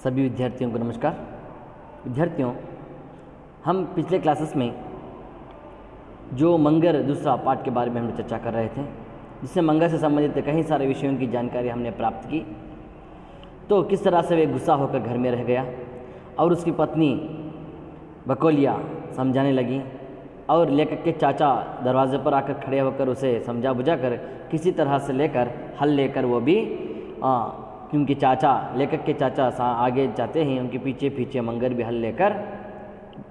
सभी विद्यार्थियों को नमस्कार। विद्यार्थियों, हम पिछले क्लासेस में जो मंगर दूसरा पाठ के बारे में हम चर्चा कर रहे थे, जिससे मंगर से संबंधित कई सारे विषयों की जानकारी हमने प्राप्त की। तो किस तरह से वे गुस्सा होकर घर में रह गया और उसकी पत्नी बकौलिया समझाने लगी और लेखक के चाचा दरवाजे पर आकर खड़े होकर उसे समझा बुझा कर किसी तरह से हल लेकर वो भी क्योंकि लेखक के चाचा आगे जाते हैं, उनके पीछे पीछे मंगर भी हल लेकर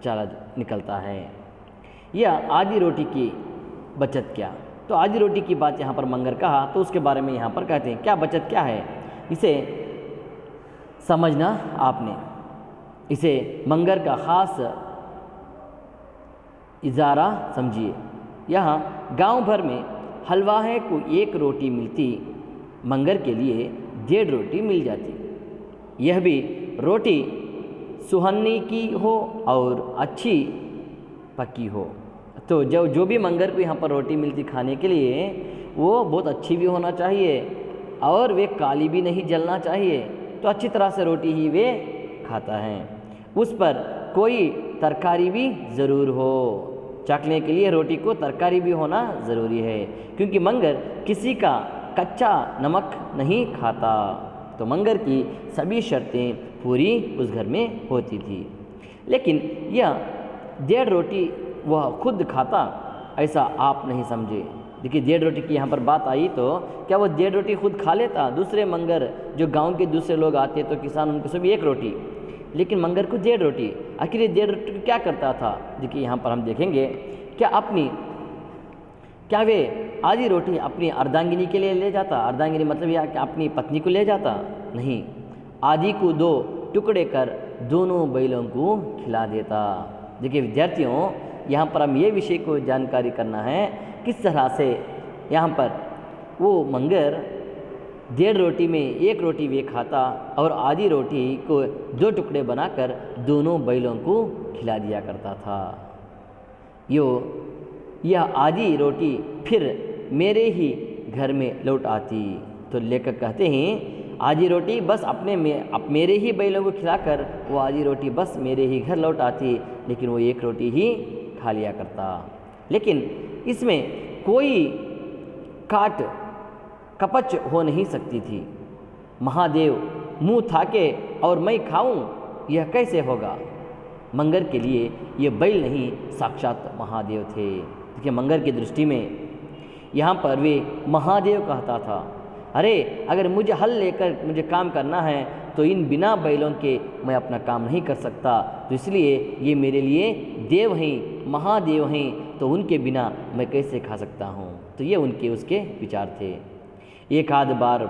चला निकलता है। यह आधी रोटी की बचत क्या? तो आधी रोटी की बात यहाँ पर मंगर कहा, तो उसके बारे में यहाँ पर कहते हैं क्या बचत क्या है, इसे समझना आपने। इसे मंगर का ख़ास इजारा समझिए। यहाँ गांव भर में हलवाहे को एक रोटी मिलती, मंगर के लिए 1.5 रोटी मिल जाती। यह भी रोटी सुहन्नी की हो और अच्छी पकी हो। तो जो भी मंगर को यहाँ पर रोटी मिलती खाने के लिए, वो बहुत अच्छी भी होना चाहिए और वे काली भी नहीं जलना चाहिए। तो अच्छी तरह से रोटी ही वे खाता है। उस पर कोई तरकारी भी ज़रूर हो। चखने के लिए रोटी को तरकारी भी होना ज़रूरी है, क्योंकि मंगर किसी का कच्चा नमक नहीं खाता। तो मंगर की सभी शर्तें पूरी उस घर में होती थी, लेकिन यह 1.5 रोटी वह खुद खाता, ऐसा आप नहीं समझे। देखिए, 1.5 रोटी की यहाँ पर बात आई, तो क्या वो 1.5 रोटी खुद खा लेता? दूसरे मंगर जो गांव के दूसरे लोग आते तो किसान उनको सभी 1 रोटी, लेकिन मंगर को 1.5 रोटी। आखिर ये 1.5 रोटी क्या करता था? देखिए, यहाँ पर हम देखेंगे क्या वे आधी रोटी अपनी अर्धांगिनी के लिए ले जाता? अर्धांगिनी मतलब यह कि अपनी पत्नी को ले जाता? नहीं, आधी को 2 टुकड़े कर दोनों बैलों को खिला देता। देखिए विद्यार्थियों, यहाँ पर हम ये विषय को जानकारी करना है किस तरह से यहाँ पर वो मंगर 1.5 रोटी में 1 रोटी वे खाता और आधी रोटी को 2 टुकड़े बनाकर दोनों बैलों को खिला दिया करता था। यह आधी रोटी फिर मेरे ही घर में लौट आती। तो लेखक कहते हैं आधी रोटी बस मेरे ही बैलों को खिलाकर वो आधी रोटी बस मेरे ही घर लौट आती, लेकिन वो 1 रोटी ही खा लिया करता। लेकिन इसमें कोई काट कपच हो नहीं सकती थी। महादेव मुँह थाके और मैं खाऊं, यह कैसे होगा? मंगर के लिए ये बैल नहीं, साक्षात महादेव थे। देखिए, मंगर की दृष्टि में यहाँ पर वे महादेव कहता था। अरे, अगर मुझे हल लेकर मुझे काम करना है तो इन बिना बैलों के मैं अपना काम नहीं कर सकता। तो इसलिए ये मेरे लिए देव हैं, महादेव हैं, तो उनके बिना मैं कैसे खा सकता हूँ? तो ये उसके विचार थे। एक आध बार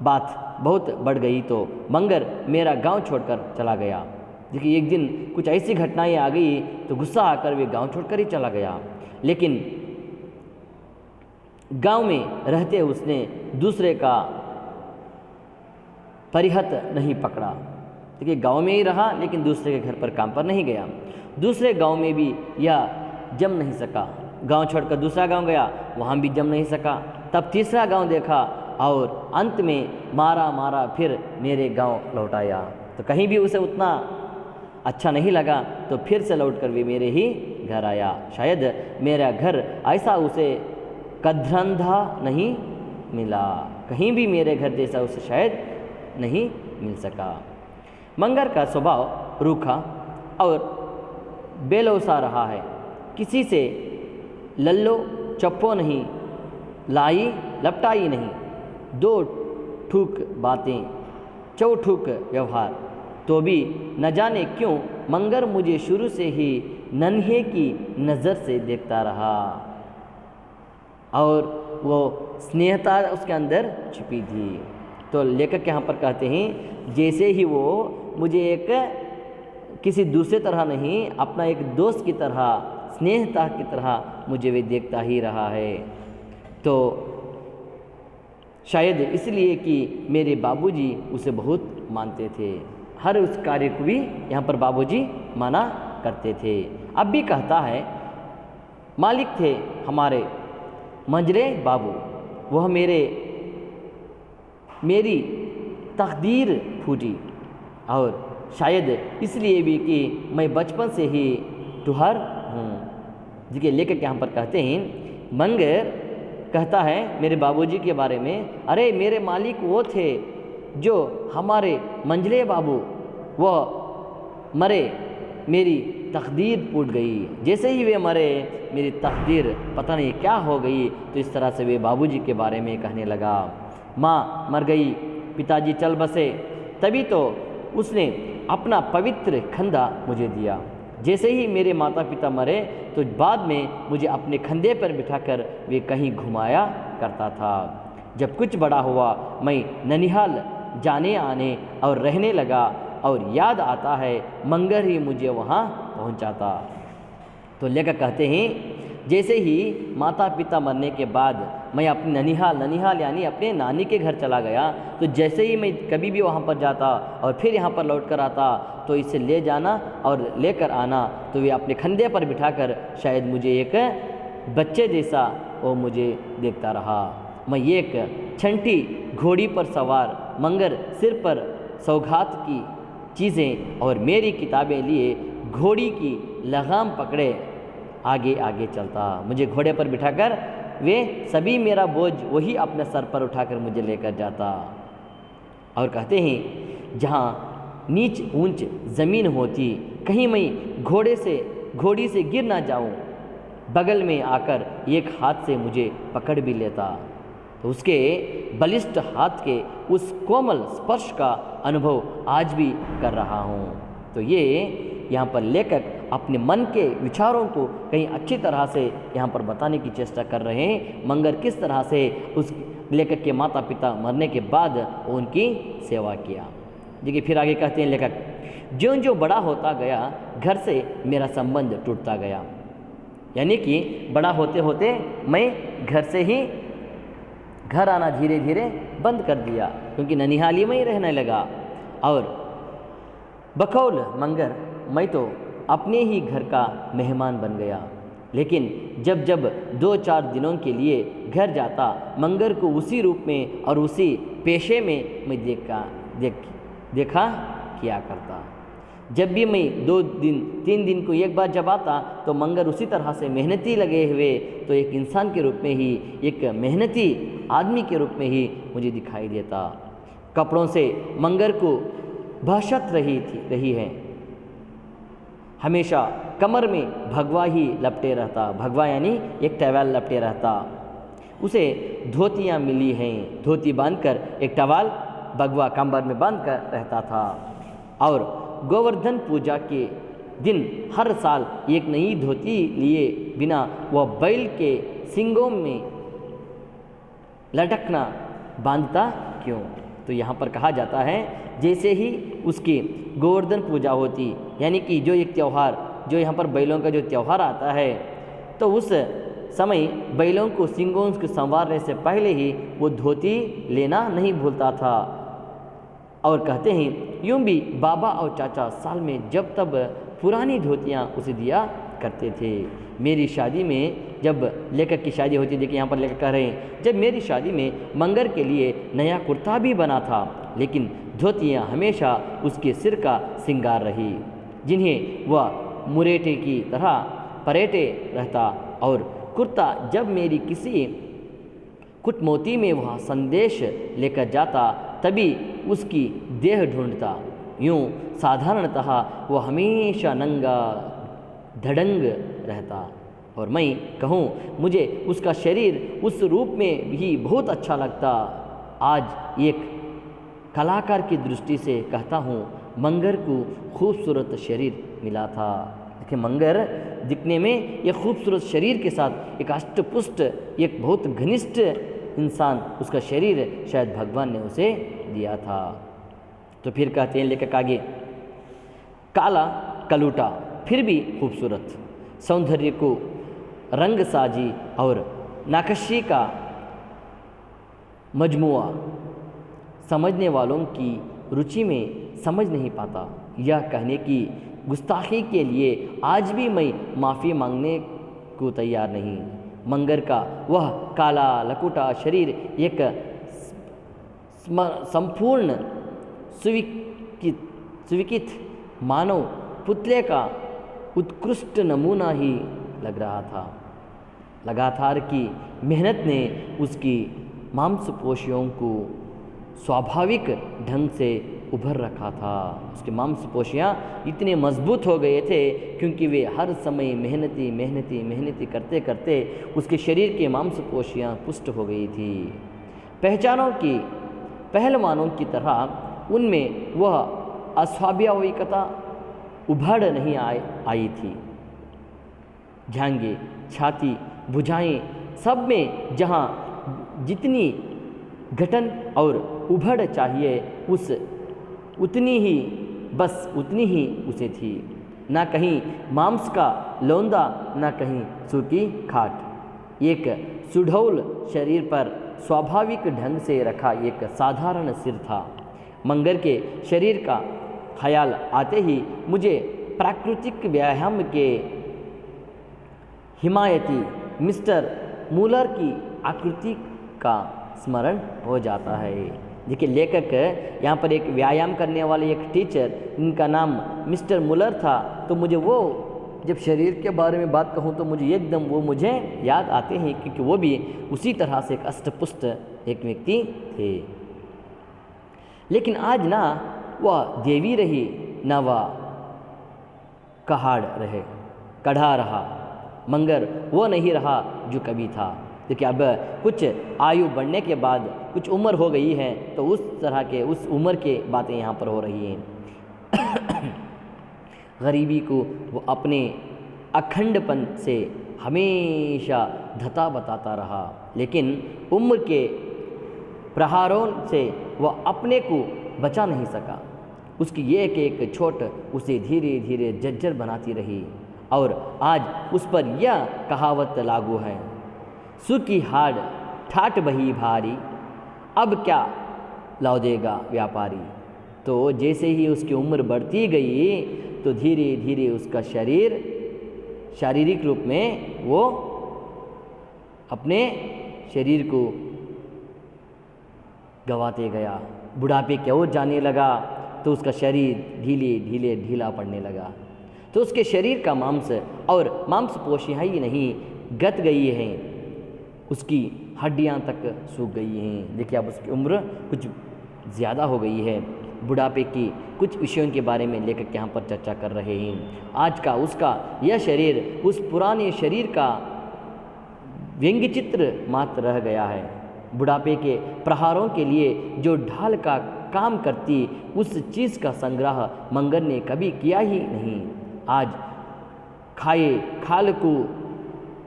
बात बहुत बढ़ गई तो मंगर मेरा गांव छोड़कर चला गया। देखिए, एक दिन कुछ ऐसी घटनाएं आ गई तो गुस्सा आकर वे गांव छोड़कर ही चला गया। लेकिन गांव में रहते उसने दूसरे का परिहत नहीं पकड़ा। देखिए, गांव में ही रहा, लेकिन दूसरे के घर पर काम पर नहीं गया। दूसरे गांव में भी यह जम नहीं सका। गांव छोड़कर दूसरा गांव गया, वहाँ भी जम नहीं सका। तब तीसरा गांव देखा और अंत में मारा फिर मेरे गांव लौट आया। तो कहीं भी उसे उतना अच्छा नहीं लगा, तो फिर से लौटकर भी मेरे ही घर आया। शायद मेरा घर ऐसा उसे कद्रंधा नहीं मिला, कहीं भी मेरे घर जैसा उसे शायद नहीं मिल सका। मंगर का स्वभाव रूखा और बेलौसा रहा है। किसी से लल्लो चप्पो नहीं, लाई लपटाई नहीं, 2 ठूक बातें, चौठूक व्यवहार। तो भी न जाने क्यों मंगर मुझे शुरू से ही नन्हे की नज़र से देखता रहा और वो स्नेहता उसके अंदर छिपी थी। तो लेखक यहाँ पर कहते हैं जैसे ही वो मुझे किसी दूसरे तरह नहीं, अपना एक दोस्त की तरह, स्नेहता की तरह मुझे वे देखता ही रहा है। तो शायद इसलिए कि मेरे बाबूजी उसे बहुत मानते थे। हर उस कार्य को भी यहाँ पर बाबूजी माना करते थे। अब भी कहता है, मालिक थे हमारे मंजरे बाबू, वह मेरी तकदीर फूटी। और शायद इसलिए भी कि मैं बचपन से ही टुहर हूँ। देखिए लेखक यहाँ पर कहते हैं, मंगर कहता है मेरे बाबूजी के बारे में, अरे मेरे मालिक वो थे जो हमारे मंझले बाबू, वो मरे, मेरी तकदीर टूट गई। जैसे ही वे मरे मेरी तकदीर पता नहीं क्या हो गई। तो इस तरह से वे बाबूजी के बारे में कहने लगा। माँ मर गई, पिताजी चल बसे, तभी तो उसने अपना पवित्र कंधा मुझे दिया। जैसे ही मेरे माता पिता मरे तो बाद में मुझे अपने कंधे पर बिठाकर वे कहीं घुमाया करता था। जब कुछ बड़ा हुआ मैं ननिहाल जाने आने और रहने लगा और याद आता है मंगर ही मुझे वहाँ पहुँचाता। तो लेकर कहते हैं जैसे ही माता पिता मरने के बाद मैं अपने ननिहाल यानी अपने नानी के घर चला गया, तो जैसे ही मैं कभी भी वहाँ पर जाता और फिर यहाँ पर लौट कर आता तो इसे ले जाना और लेकर आना, तो वे अपने कंधे पर बिठाकर शायद मुझे एक बच्चे जैसा वो मुझे देखता रहा। मैं एक छंटी घोड़ी पर सवार, मंगर सिर पर सौगात की चीज़ें और मेरी किताबें लिए घोड़ी की लगाम पकड़े आगे आगे चलता। मुझे घोड़े पर बिठाकर वे सभी मेरा बोझ वही अपने सर पर उठाकर मुझे लेकर जाता। और कहते हैं जहाँ नीच ऊंच ज़मीन होती, कहीं मैं घोड़ी से गिर ना जाऊं, बगल में आकर एक हाथ से मुझे पकड़ भी लेता। तो उसके बलिष्ठ हाथ के उस कोमल स्पर्श का अनुभव आज भी कर रहा हूँ। तो ये यहाँ पर लेखक अपने मन के विचारों को कहीं अच्छी तरह से यहाँ पर बताने की चेष्टा कर रहे हैं। मंगर किस तरह से उस लेखक के माता पिता मरने के बाद उनकी सेवा किया। देखिए फिर आगे कहते हैं लेखक, ज्यों ज्यों बड़ा होता गया घर से मेरा संबंध टूटता गया। यानी कि बड़ा होते होते मैं घर से ही घर आना धीरे धीरे बंद कर दिया, क्योंकि ननिहाली में ही रहने लगा। और बकौल मंगर मैं तो अपने ही घर का मेहमान बन गया। लेकिन जब जब 2-4 दिनों के लिए घर जाता, मंगर को उसी रूप में और उसी पेशे में मैं देखा किया करता। जब भी मैं 2-3 दिन को एक बार जब आता तो मंगर उसी तरह से मेहनती लगे हुए, तो एक इंसान के रूप में ही, एक मेहनती आदमी के रूप में ही मुझे दिखाई देता। कपड़ों से मंगर को बहशत रही है। हमेशा कमर में भगवा ही लपटे रहता। भगवा यानी एक टॉवेल लपटे रहता। उसे धोतियाँ मिली हैं, धोती बांधकर एक टॉवेल भगवा कमर में बांध कर रहता था। और गोवर्धन पूजा के दिन हर साल एक नई धोती लिए बिना वह बैल के सींगों में लटकना बांधता क्यों? तो यहाँ पर कहा जाता है जैसे ही उसकी गोवर्धन पूजा होती, यानी कि जो एक त्यौहार, जो यहाँ पर बैलों का जो त्यौहार आता है, तो उस समय बैलों को सींगों को संवारने से पहले ही वो धोती लेना नहीं भूलता था। और कहते हैं यूँ भी बाबा और चाचा साल में जब तब पुरानी धोतियाँ उसे दिया करते थे। मेरी शादी में जब लेखक की शादी होती, देखिए यहाँ पर लेखक कह रहे हैं, जब मेरी शादी में मंगर के लिए नया कुर्ता भी बना था, लेकिन धोतियाँ हमेशा उसके सिर का श्रृंगार रही, जिन्हें वह मुरेटे की तरह परेटे रहता। और कुर्ता जब मेरी किसी कुटमोती में वह संदेश लेकर जाता, तभी उसकी देह ढूंढता। यूँ साधारणतः वह हमेशा नंगा धड़ंग रहता। और मैं कहूँ मुझे उसका शरीर उस रूप में भी बहुत अच्छा लगता। आज एक कलाकार की दृष्टि से कहता हूँ, मंगर को खूबसूरत शरीर मिला था। देखिए मंगर दिखने में एक खूबसूरत शरीर के साथ एक अष्टपुष्ट, एक बहुत घनिष्ठ इंसान, उसका शरीर शायद भगवान ने उसे दिया था। तो फिर कहते हैं लेखक आगे, काला कलूटा फिर भी खूबसूरत, सौंदर्य को रंग साजी और नक्काशी का मजमुआ समझने वालों की रुचि में समझ नहीं पाता। यह कहने की गुस्ताखी के लिए आज भी मैं माफ़ी मांगने को तैयार नहीं। मंगर का वह काला लकुटा शरीर एक संपूर्ण सुविकित स्वीकृत मानव पुतले का उत्कृष्ट नमूना ही लग रहा था। लगातार की मेहनत ने उसकी मांसपेशियों को स्वाभाविक ढंग से उभर रखा था। उसके मांसपेशियाँ इतने मजबूत हो गए थे क्योंकि वे हर समय मेहनती करते करते उसके शरीर के मांसपेशियाँ पुष्ट हो गई थी। पहलवानों की तरह उनमें वह अस्वाभाविकता उभर नहीं आई थी। जांघें, छाती, भुजाएं सब में जहाँ जितनी गठन और उभर चाहिए उतनी ही उसे थी। ना कहीं मांस का लौंदा, ना कहीं सूखी खाट। एक सुडौल शरीर पर स्वाभाविक ढंग से रखा एक साधारण सिर था। मंगर के शरीर का ख्याल आते ही मुझे प्राकृतिक व्यायाम के हिमायती मिस्टर मूलर की आकृति का स्मरण हो जाता है। देखिए, लेखक यहाँ पर एक व्यायाम करने वाले एक टीचर, इनका नाम मिस्टर मूलर था। तो मुझे वो जब शरीर के बारे में बात कहूँ तो मुझे एकदम वो मुझे याद आते हैं, क्योंकि वो भी उसी तरह से एक अष्टपुष्ट एक व्यक्ति थे। लेकिन आज ना वह देवी रही, ना वह कढ़ा रहा। मंगर वो नहीं रहा जो कभी था। देखिए, अब कुछ आयु बढ़ने के बाद कुछ उम्र हो गई है, तो उस उम्र के बातें यहाँ पर हो रही हैं। गरीबी को वो अपने अखंडपन से हमेशा धता बताता रहा, लेकिन उम्र के प्रहारों से वह अपने को बचा नहीं सका। उसकी एक चोट उसे धीरे धीरे जर्जर बनाती रही, और आज उस पर यह कहावत लागू है, सूखी हाड़ ठाठ बही भारी, अब क्या लौदेगा व्यापारी। तो जैसे ही उसकी उम्र बढ़ती गई तो धीरे धीरे उसका शारीरिक रूप में वो अपने शरीर को गंवाते गया। बुढ़ापे की ओर जाने लगा तो उसका शरीर धीरे धीरे ढीला पड़ने लगा। तो उसके शरीर का मांस और मांसपेशियाँ ही नहीं गत गई हैं, उसकी हड्डियाँ तक सूख गई हैं। देखिए, अब उसकी उम्र कुछ ज़्यादा हो गई है। बुढ़ापे की कुछ विषयों के बारे में लेखक यहाँ पर चर्चा कर रहे हैं। आज का उसका यह शरीर उस पुराने शरीर का व्यंग्य चित्र मात्र रह गया है। बुढ़ापे के प्रहारों के लिए जो ढाल का काम करती, उस चीज़ का संग्रह मंगर ने कभी किया ही नहीं। आज खाए खाल को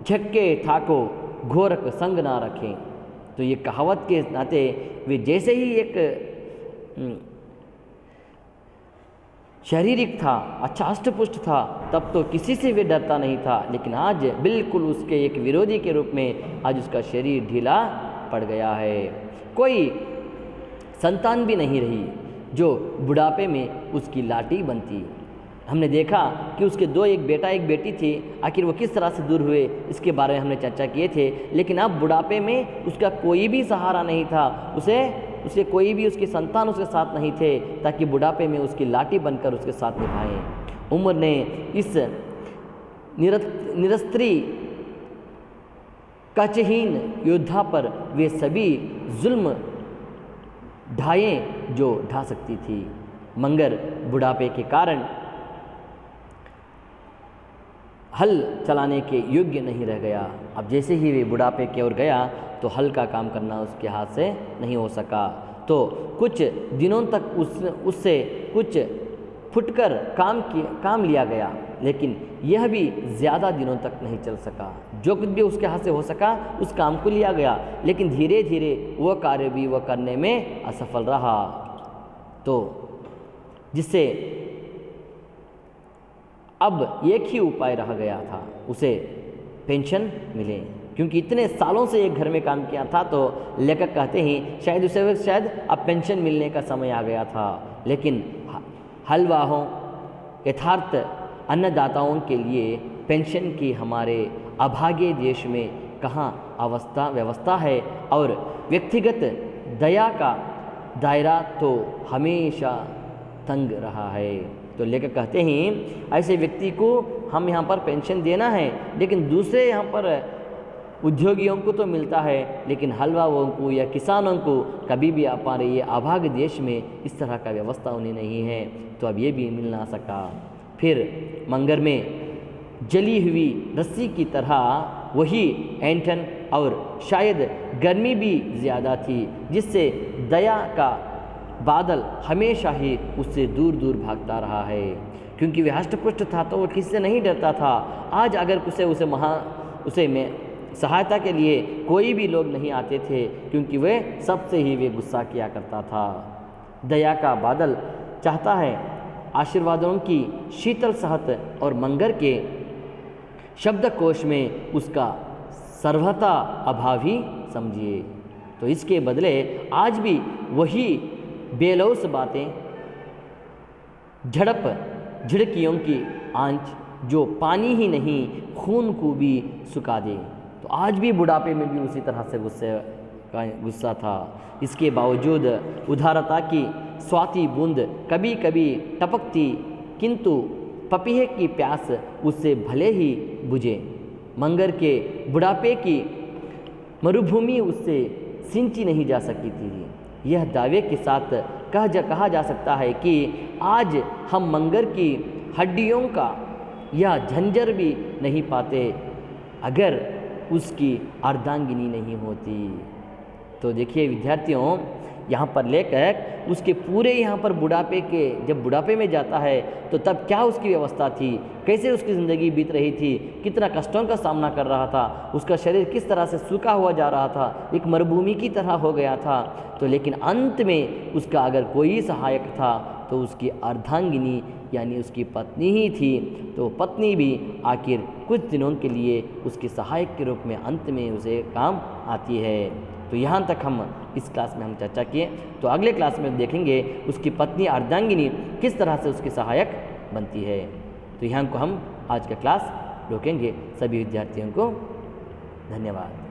झक्के थाको घोरक संग ना रखें। तो ये कहावत के नाते वे जैसे ही एक शारीरिक था, अच्छा अष्टपुष्ट था, तब तो किसी से भी डरता नहीं था। लेकिन आज बिल्कुल उसके एक विरोधी के रूप में आज उसका शरीर ढीला पड़ गया है। कोई संतान भी नहीं रही जो बुढ़ापे में उसकी लाठी बनती। हमने देखा कि उसके दो, एक बेटा एक बेटी थी। आखिर वो किस तरह से दूर हुए, इसके बारे में हमने चर्चा किए थे। लेकिन अब बुढ़ापे में उसका कोई भी सहारा नहीं था, उसे कोई भी उसके संतान उसके साथ नहीं थे, ताकि बुढ़ापे में उसकी लाठी बनकर उसके साथ निभाएं। उम्र ने इस निरस्त्री कचहीन योद्धा पर वे सभी जुल्म ढाए जो ढा सकती थी, मगर बुढ़ापे के कारण हल चलाने के योग्य नहीं रह गया। अब जैसे ही वे बुढ़ापे की ओर गया तो हल का काम करना उसके हाथ से नहीं हो सका। तो कुछ दिनों तक उससे कुछ फुटकर काम लिया गया, लेकिन यह भी ज़्यादा दिनों तक नहीं चल सका। जो कुछ भी उसके हाथ से हो सका उस काम को लिया गया, लेकिन धीरे धीरे वह कार्य भी वह करने में असफल रहा। तो जिससे अब एक ही उपाय रह गया था, उसे पेंशन मिले। क्योंकि इतने सालों से एक घर में काम किया था, तो लेखक कहते हैं शायद उसे अब पेंशन मिलने का समय आ गया था। लेकिन हलवाहों, यथार्थ अन्नदाताओं के लिए पेंशन की हमारे अभागे देश में कहाँ व्यवस्था है, और व्यक्तिगत दया का दायरा तो हमेशा तंग रहा है। तो लेखक कहते हैं ऐसे व्यक्ति को हम यहाँ पर पेंशन देना है, लेकिन दूसरे यहाँ पर उद्योगियों को तो मिलता है, लेकिन हलवाओं को या किसानों को कभी भी हमारे ये अभाग देश में इस तरह का व्यवस्था उन्हें नहीं है, तो अब ये भी मिल ना सका। फिर मंगर में जली हुई रस्सी की तरह वही ऐंठन और शायद गर्मी भी ज़्यादा थी, जिससे दया का बादल हमेशा ही उससे दूर दूर भागता रहा है। क्योंकि वह हष्टपुष्ट था तो वो किससे नहीं डरता था। आज अगर उसे में सहायता के लिए कोई भी लोग नहीं आते थे, क्योंकि वह सबसे ही वे गुस्सा किया करता था। दया का बादल चाहता है आशीर्वादों की शीतल सहत और मंगर के शब्दकोश में उसका सर्वथा अभाव ही समझिए। तो इसके बदले आज भी वही बेलौस बातें, झिड़कियों की आंच जो पानी ही नहीं खून को भी सुखा दे। तो आज भी बुढ़ापे में भी उसी तरह से गुस्सा था। इसके बावजूद उदारता की स्वाति बूंद कभी कभी टपकती, किंतु पपीहे की प्यास उससे भले ही बुझे। मंगर के बुढ़ापे की मरुभूमि उससे सिंची नहीं जा सकी थी। यह दावे के साथ कहा जा सकता है कि आज हम मंगर की हड्डियों का यह झंझर भी नहीं पाते अगर उसकी अर्धांगिनी नहीं होती। तो देखिए विद्यार्थियों, यहाँ पर लेकर उसके पूरे यहाँ पर जब बुढ़ापे में जाता है तो तब क्या उसकी व्यवस्था थी, कैसे उसकी ज़िंदगी बीत रही थी, कितना कष्टों का सामना कर रहा था, उसका शरीर किस तरह से सूखा हुआ जा रहा था, एक मरुभूमि की तरह हो गया था। तो लेकिन अंत में उसका अगर कोई सहायक था तो उसकी अर्धांगिनी यानी उसकी पत्नी ही थी। तो पत्नी भी आखिर कुछ दिनों के लिए उसके सहायक के रूप में अंत में उसे काम आती है। तो यहाँ तक हम इस क्लास में हम चर्चा किए। तो अगले क्लास में देखेंगे उसकी पत्नी अर्धांगिनी किस तरह से उसकी सहायक बनती है। तो यहाँ को हम आज का क्लास रोकेंगे। सभी विद्यार्थियों को धन्यवाद।